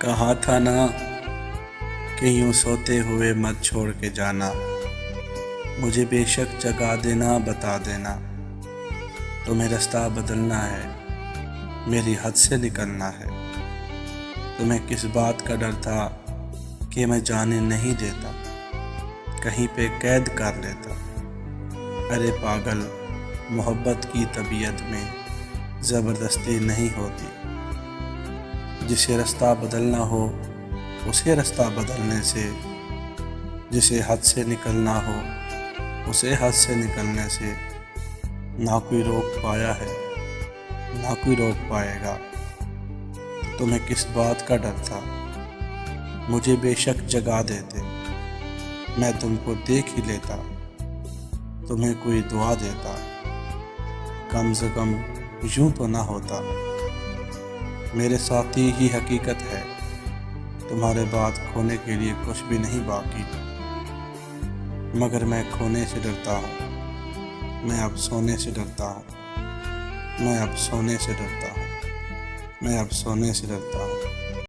कहा था ना कि यूं सोते हुए मत छोड़ के जाना। मुझे बेशक जगा देना, बता देना। तुम्हें रास्ता बदलना है, मेरी हद से निकलना है। तुम्हें किस बात का डर था कि मैं जाने नहीं देता, कहीं पे कैद कर लेता। अरे पागल, मोहब्बत की तबीयत में ज़बरदस्ती नहीं होती। जिसे रास्ता बदलना हो उसे रास्ता बदलने से, जिसे हद से निकलना हो उसे हद से निकलने से ना कोई रोक पाया है, ना कोई रोक पाएगा। तुम्हें किस बात का डर था? मुझे बेशक जगा देते, मैं तुमको देख ही लेता। तुम्हें कोई दुआ देता, कम से कम यूं तो ना होता। मेरे साथी ही हकीकत है, तुम्हारे बाद खोने के लिए कुछ भी नहीं बाकी। मगर मैं खोने से डरता हूँ, मैं अब सोने से डरता हूँ, मैं अब सोने से डरता हूँ, मैं अब सोने से डरता हूँ।